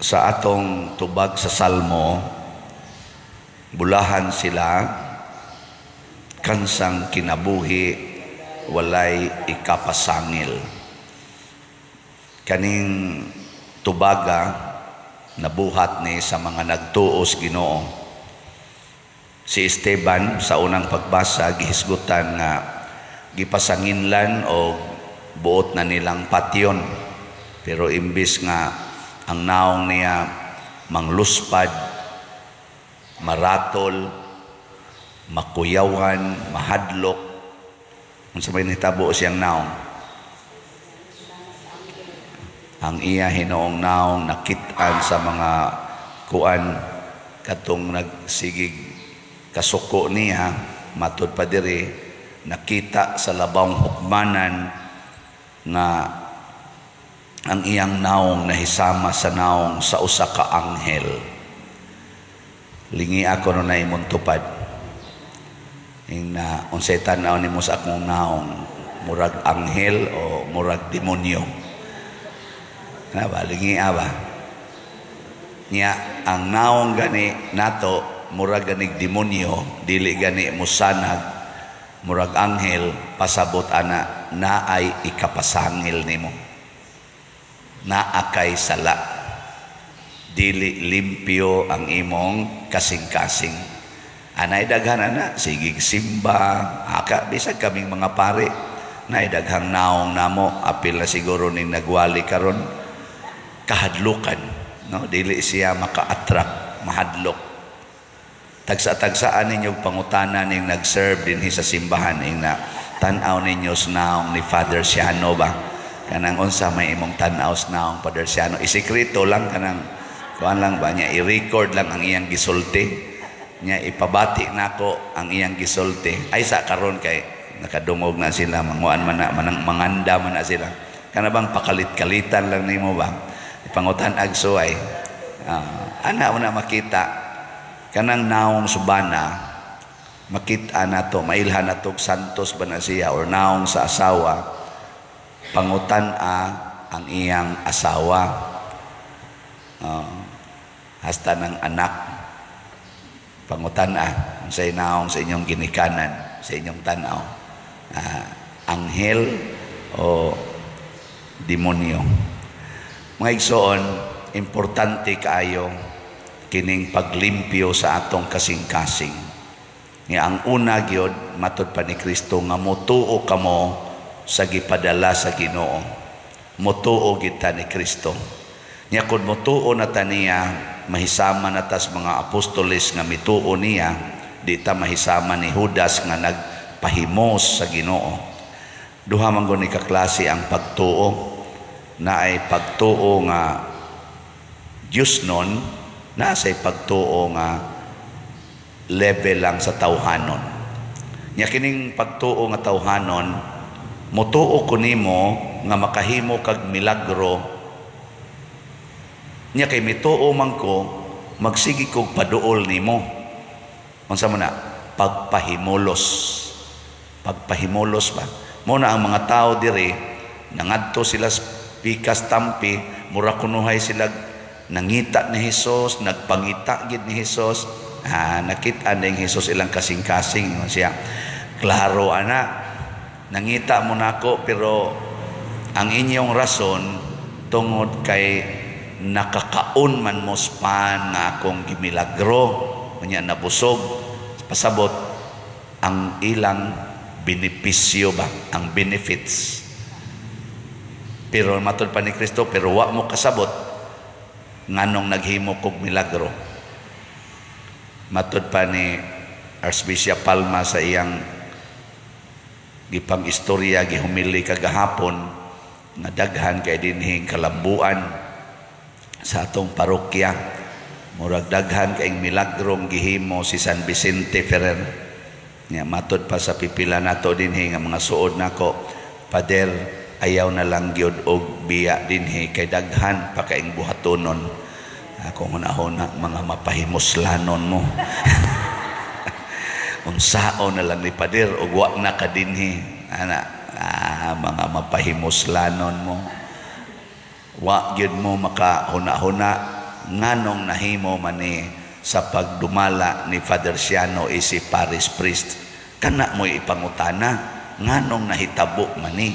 sa atong tubag sa Salmo, bulahan sila kansang kinabuhi walay ikapasangil. Kaning tubaga nabuhat ni sa mga nagtuos Ginoo. Si Esteban sa unang pagbasa gihisgutan nga gipasanginlan o buot na nilang patyon, pero imbis nga ang naong niya mangluspad, maratol, makuyawan, mahadlok, unsa may nitabo siyang naong, ang iya hinoong naong nakitaan sa mga kuan katong nagsigig kasuko niya, matud pa diri nakita sa labang hukmanan nga ang iyang naong nahisama sa naong sa usa ka anghel. Lingi ako no na imong tupad. Na unsay tan-aw nimo sa akong naong, murag anghel o murag demonyo? Na ba lingi ba? Nya ang naong gani nato murag ganig demonyo, dili gani musanag murag anghel, pasabot ana na ay ikapasangil nimo, naakay sala, dili limpyo ang imong kasing-kasing. Anay daghan ana sigig simba, aka bisag kaming mga pare nay daghang naong namo, apil na siguro ning nagwali karon kahadlukan, no, dili siya maka-attract, mahadlok. Tagsa-tagsaan ninyo pangutana ning nag-serve dinhi sa simbahan, ing na tan-aw ninyo naong ni Father Siano ba, kanang unsa may imong tan-aw naong Father Siano, isikreto lang, kanang kuan lang ba niya, i-record lang ang iyang gisulti niya, ipabati nako ang iyang gisulti. Ay sa karon kay nakadungog na sila, manguan man na, manganda man na sila, kana bang pakalit-kalitan lang nimo ba, ipangutan agsuay, ana mo na makita kanang naong subana, makita nato, mailhan nato santos ba na siya or naong sa asawa, pangutan ang iyang asawa, hasta ng anak, pangutan say naong sa inyong ginikanan, sa inyong tanaw, anghel o demonyo. Mga igsoon, importante kaayo kining paglimpyo sa atong kasing-kasing. Nga ang una gyud matud pa ni Kristo nga motuo kamo sa gipadala sa Ginoo. Motuo kita ni Kristo. Nya kun motuo na ta niya, mahisama na tas mga apostoles nga mituo niya, di ta mahisama ni Judas nga nagpahimos sa Ginoo. Duha man gud ni kaklase ang pagtuo, na ay pagtuo nga Dios nun, nasa'y pagtuo nga level lang sa tawhanon. Nya kining pagtuo nga tawhanon, motuo ko nimo nga makahimo kag milagro. Nya kay mituo man ko, magsigi kog paduol nimo. Unsa man na? Pagpahimulos. Pagpahimulos ba? Muna ang mga tao diri, nangadto sila pikas tampi, mura kunuhay sila nangita ni Jesus, nagpangita gid ni Jesus, nakita ning Jesus ilang kasing-kasing siya. Klaro ana, nangita mo nako, pero ang inyong rason tungod kay nakakaon man mo span nga akong gimilagro, kanya nabusog, pasabot ang ilang benepisyo ba, ang benefits. Pero matud pa ni Kristo, pero wa mo kasabot nganong naghimo kog milagro. Matud pa ni Archbishop Palma sa iyang gipang istorya, gihumili kagahapon, nga daghan kay dinhing kalambuan sa atong parokya, murag daghan kay milagrong gihimo si San Vicente Ferrer. Nya matud pa sa pipila nato dinhi nga mga suod nako, Pader, ayaw na lang gyud og biya dinhi kay daghan pa kaing buhatonon. Ako hunahon mga mapahimuslanon mo. Unsaon na lang ni Pader og wa na ka dinhi, ana, mga mapahimuslanon mo. Wa gyud mo makahuna-huna nganong nahimo man ni sa pagdumala ni Father Siano si parish priest. Kana mo ipangutana nganong nahitabo man ni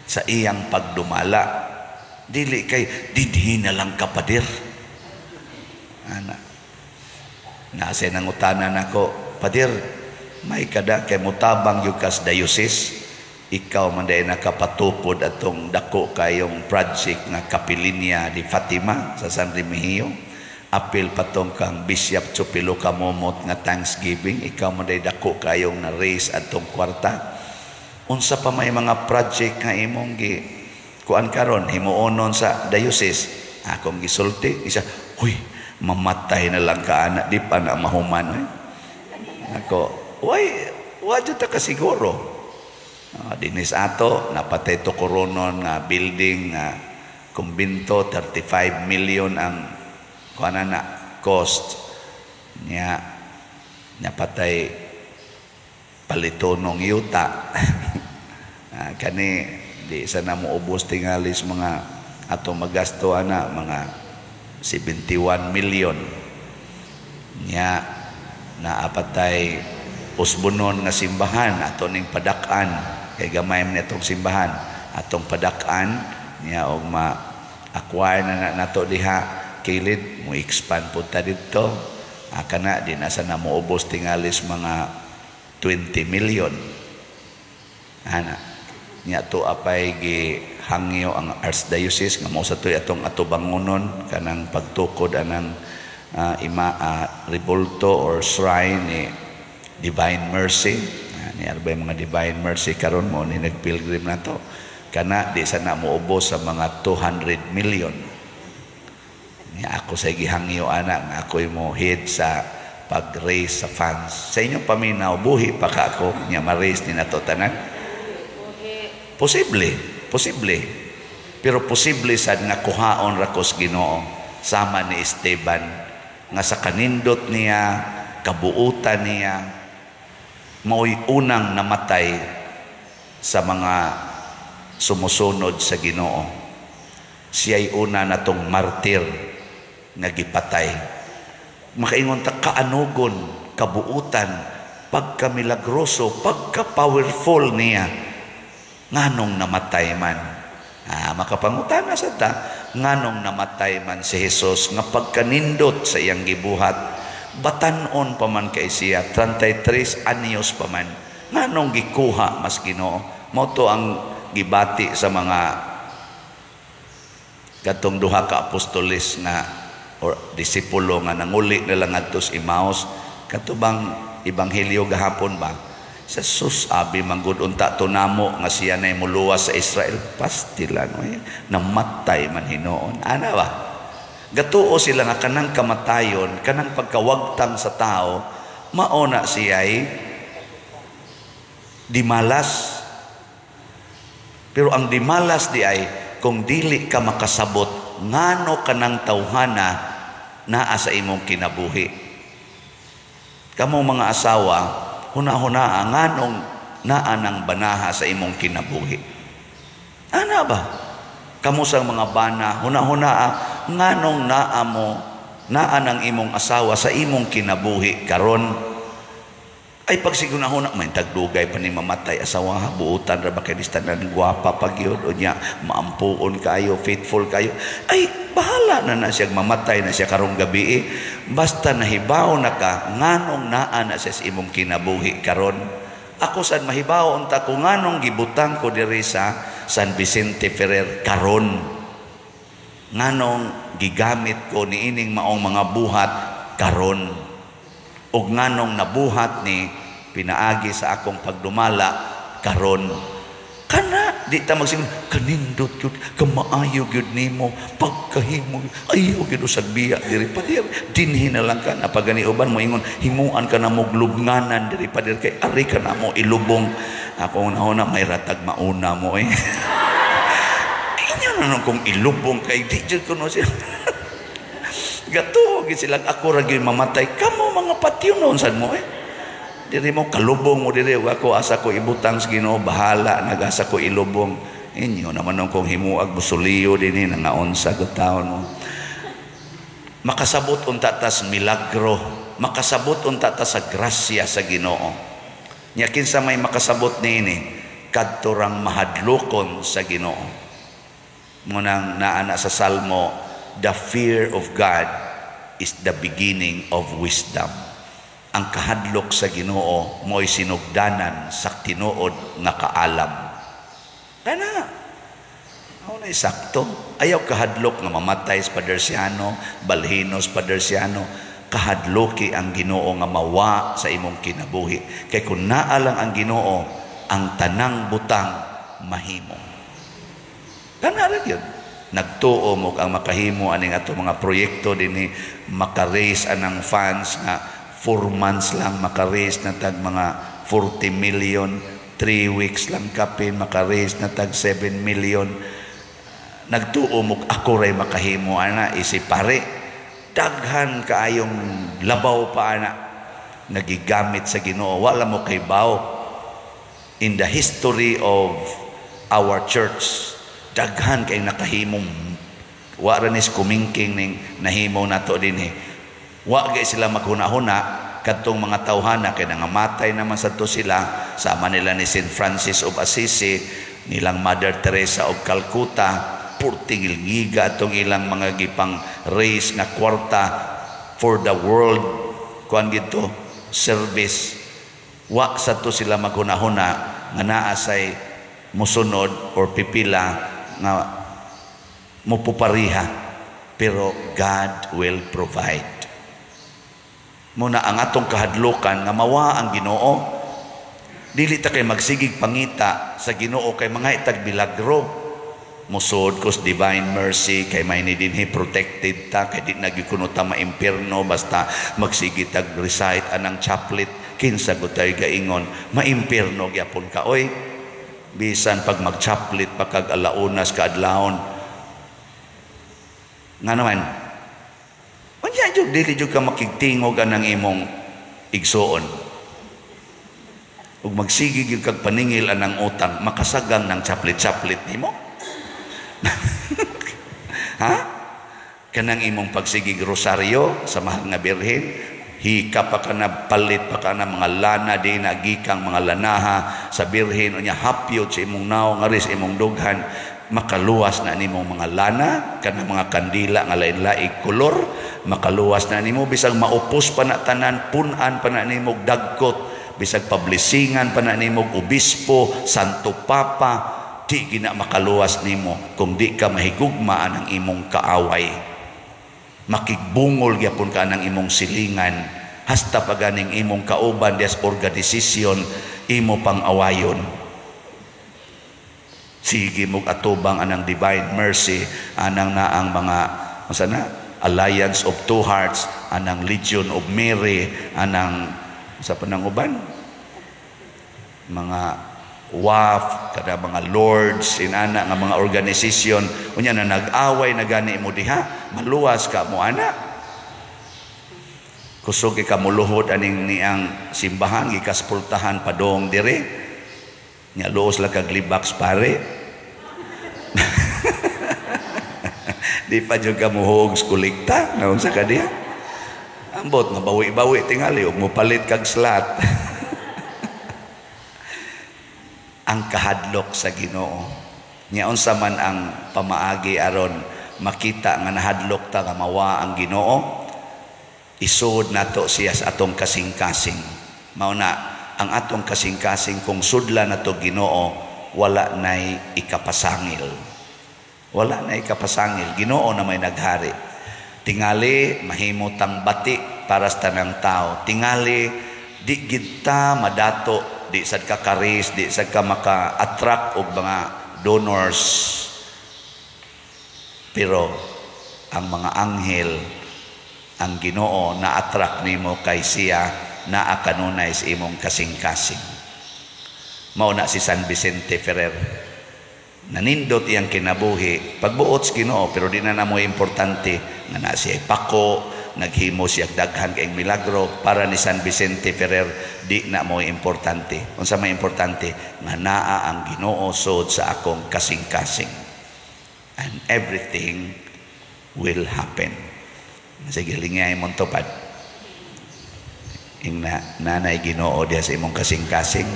sa iyang pagdumala. Dili kay didhi na lang kapadir. Ana. Nasa nang utanan ako, Padir, may kada kay mutabang yung kas diocese, ikaw man dahil nakapatupod atong dako kayong project nga Kapilinya di Fatima sa San Remigio. Apil patong kang Bishop Chupilo Kamomot nga Thanksgiving, ikaw man dahil dako kayong na raise atong kwarta. Unsa pa may mga project nga imong kuan karon himuonon sa diocese. Akong gisulti isa, huy, mamatay na lang ka anak di pa na mahuman. Ako, wadyo ta ka siguro. Dinis ato napatay to koronon nga building nga kumbinto 35 million ang kuan na cost niya napatay palitonong yuta. Kani di sana mo ubos tingalis mga ato magasto ana mga 71 million niya na apatay usbunon nga simbahan ato ning padak-an kay gamay man itong simbahan atong padak-an niya og ma-acquire na nato diha kilid mo expand po ta dito kana di na sana mo ubos tingalis mga 20 million ana niya to apay gihangyo ang Archdiocese nga mao sa toy atong atubangonon kanang pagtukod anang rebulto or shrine ni Divine Mercy. Ni arbay mga Divine Mercy karon mo ni nagpilgrim na to kana di sana mo ubos sa mga 200 million. Niya ako sa gihangyo ana nga ako'y mo head sa pag-raise sa funds. Sa inyong paminaw buhi pa ka ako niya ma-raise ni nato tanan. Posible. Pero posible sad nga kuhaon ra kos Ginoo sama ni Esteban nga sa kanindot niya, kabuutan niya, mao'y unang namatay sa mga sumusunod sa Ginoo. Siya'y una natong martir nga gipatay. Makaingon ta kaanugon, kabuutan, pagkamiligroso, pagka-powerful niya. Nganong namatay man makapangutana sa ta nganong namatay man si Jesus nga pagkanindot sa iyang gibuhat batan-on pa man kay siya 33 anyos pa man nganong gikuha mas Ginoo mo to ang gibati sa mga katong duha ka apostoles nga or disipulo nga nanguli nila ngadto sa Emmaus katubang ebanghelyo gahapon ba sa sus abi manggod unta to namo nga siya nay muluwas sa Israel pastilan namatay man hinoon ana ba gatuo sila nga kanang kamatayon kanang pagkawagtang sa tao maona siya'y dimalas pero ang dimalas di ay kung dili ka makasabot ngano kanang tawhana naa sa imong kinabuhi kamo mga asawa huna-huna nganong naa ng banaha sa imong kinabuhi. Ana ba? Kamo sang mga bana, huna-huna nganong naa mo, naa ng imong asawa sa imong kinabuhi karon. Ay pagsiguna-huna, may tagdugay pa ni mamatay asawa, buutan ra ba kay listanan, guwapa pagyod, o niya, maampuon kayo, faithful kayo. Ay, bahala na siya, mamatay na siya karong gabi basta nahibaw na ka nganong naa na siya sa imong kinabuhi karon. Ako sad mahibaw unta ko nganong gibutang ko diri sa San Vicente Ferrer karon nganong gigamit ko niining maong mga buhat karon ug nganong nabuhat ni pinaagi sa akong pagdumala karon kana di ta magsingon kanindot yun kamaayo gyud nimo pagkahimo ayaw gyud usag biya diri padir dinhi na lang ka napagani uban mo ingon himuan ka na mo glubnganan diri padir kay ari ka na mo ilubong ako una may ratag mauna mo inyo na kung ilubong kay di jud kuno siya gato gid sila ako ra gyud mamatay kamo mga patyonon sad mo diri mo kalubong mo diri ako asa ko ibutang sa Ginoo bahala nagasa ko ilubong inyo naman kung himuag busuliyo dinhi nga unsa gud taon mo makasabot unta ta sa milagro, makasabot unta ta sa grasya sa Ginoo. Nya kinsa may makasabot niini kadto rang mahadlokon sa Ginoo. Munang naana sa Salmo, the fear of God is the beginning of wisdom. Ang kahadlok sa Ginoo mo'y sinugdanan sa tinuod nga kaalam. Kana ako na sakto. Ayaw kahadlok nga mamatay sa padersiano, balhinos padersiano. Kahadloki ang Ginoo nga mawa sa imong kinabuhi. Kay kung naa lang ang Ginoo, ang tanang butang mahimo. Kana ra gyud. Nagtuo mo ang makahimo aning ato mga proyekto dinhi, maka-raise anang funds nga 4 months lang maka-raise na tag mga 40 million, 3 weeks lang kapin maka-raise na tag 7 million. Nagtuo mo ako ray makahimo ana isipare. Daghan kaayong labaw pa ana nagigamit sa Ginoo, wala mo kay baw. In the history of our church, daghan kay nakahimong wa ra nis kumingking ning nahimo nato dinhi. Wa gay sila maghuna-huna kadtong mga tawhana kay nangamatay naman sa to sila, sama nila ni Saint Francis of Assisi, nilang Mother Teresa of Calcutta, purtigil giga atong ilang mga gipang raise nga kwarta for the world kuan gito service. Wa sa to sila maghuna-huna nga naa say musunod or pipila nga mupupariha, pero God will provide. Muna ang atong kahadlukan nga mawa ang Ginoo, dili ta kay magsigig pangita sa Ginoo kay mga itag bilagro. Musod kos divine mercy kay may ni dinhi protected ta kay di nagikuno ta maimpierno basta magsigig tag recite anang chaplet. Kinsa gutay gaingon maimpierno gyapon ka oy, bisan pag magchaplit pagkag alaunas kaadlawon nga naman unya jud dili jud ka makigtingog anang imong igsuon ug magsigig gyud kag paningil anang utang makasagang ng chaplit nimo. Ha? Kanang imong pagsigig rosaryo sa mahal nga birhen, hika pa ka na palit pa ka na mga lana di nagikang mga lanaha sa birhen unya hapyod sa imong naong aris imong dughan, makaluwas na nimong mga lana kanang mga kandila nga lain-laing kolor, makaluwas na nimo bisag maupos pa na tanan, punan pa na nimo dagkot, bisag pablisingan pa na nimo obispo, santo papa, di gina makaluwas nimo kung di ka mahigugmaan ang imong kaaway. Makigbungol gyapon ka ng imong silingan hasta paganing imong kauban des organisasyon imo pang awayon. Sige mo atubang anang divine mercy, anang naang mga masana Alliance of Two Hearts, anang Legion of Mary, anang sa pananguban mga WAF, kada mga lords, inana nga mga organisasyon, unya na nag-away na gani mo diha, maluwas ka mo ana. Kusog ka muluhod aning niyang simbahan, gikaspultahan padong dire, nya luos lang kag libaks pare. Di pa dyan ka muhog skulikta, naon sa kadiya. Ambot, mabawi-bawi tingali, ug mo palit kag slat. Ang kahadlok sa Ginoo. Nya unsa man ang pamaagi aron makita nga nahadlok ta nga mawa ang Ginoo, isud nato siya sa atong kasing-kasing. Mao na ang atong kasing-kasing kung sudla nato Ginoo, wala nay ikapasangil. Wala nay ikapasangil. Ginoo na may naghari. Tingali mahimutang bati para sa tanang tao. Tingali di gid ta madato, di sad ka karis, di sad ka maka-attract og mga donors, pero ang mga anghel, ang Ginoo na-attract nimo kay siya naa kanunay sa imong kasing-kasing. Mao na si San Vicente Ferrer, nanindot iyang kinabuhi pagbuot sa Ginoo, pero di na namo importante nga na siya pako, naghimo siya daghan kay milagro. Para ni San Vicente Ferrer, di na mo importante. Unsa may importante nga naa ang Ginoo sud sa akong kasing-kasing, and everything will happen. Sige, lingay mong tupad. Yung nanay Ginoo diya sa imong kasing-kasing.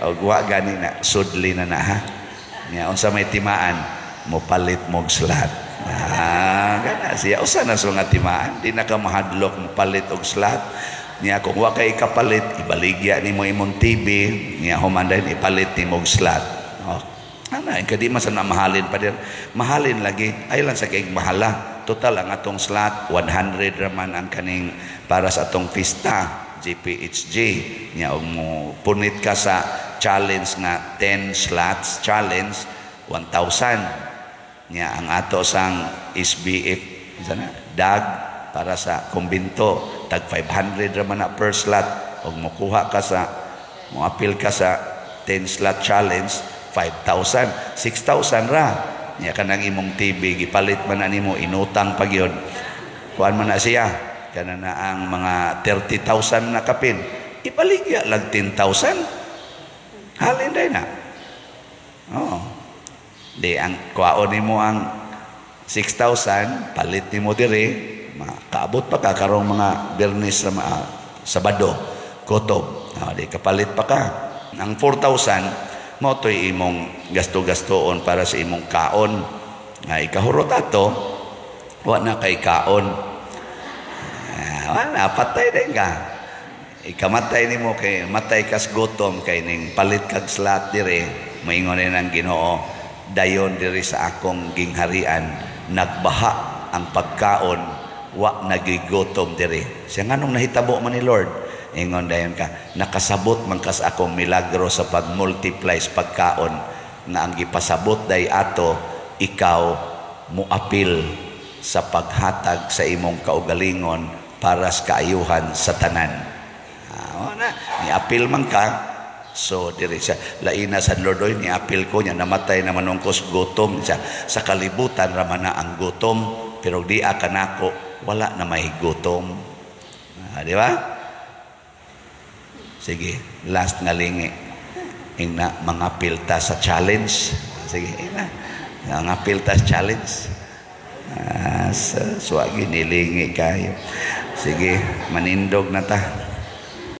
Og wa gani na sudli na ha. Unsa may timaan, mo palit mog slot. Gana siya usa na so nga timaan, di na ka mahadlok mo palit og slot. Kung wa kay kapalit, ibaligya nimo imong TV, humanday ipalit nimo og slot. Kadi man sa mahalin pa din. Mahalin lagi, ay lang sa kay mahala. Total ang atong slot 100 raman ang kaning para sa atong pista GPHG mo punit ka sa challenge nga 10 slots challenge 1,000 ang ato sang SBF sana dag para sa kumbinto tag 500 raman na per slot og mokuha ka sa mo appeal ka sa 10 slot challenge 5,000 6,000 ra kanang imong TV gipalit man na nimo inutang pag yun kuan man na siya kana na ang mga 30,000 na kapin ipaligya lang 10,000 halin day na di ang kuaon nimo ang 6,000 palit nimo dire makaabot pa ka karong mga Bernes sa Sabado kutob di kapalit pa ka ang 4,000 mo to'y imong gasto-gastoon para sa imong kaon nga ikahurot ato wa na kay kaon wala patay din ka ikamatay nimo kay matay kas gutom kay ning palit kag slot dire moingon nang Ginoo dayon diri sa akong gingharian nagbaha ang pagkaon wa nagigutom dire siya nganong nahitabo man ni Lord ingon dayon ka nakasabot man kas akong milagro sa pag-multiply sa pagkaon nga ang gipasabot day ato ikaw muapil sa paghatag sa imong kaugalingon para sa kaayuhan sa tanan ni-apil man ka so diri siya laina sa Lord oy ni-apil ko nya namatay na manungkos gutom siya sa kalibutan raman na ang gutom pero di kanako wala na may gutom di ba? Sige, last nga lingi. Ina mga pilta sa challenge. Sige, ina. Mga pilta sa challenge. Swagi nilingi kayo. Sige, manindog na ta.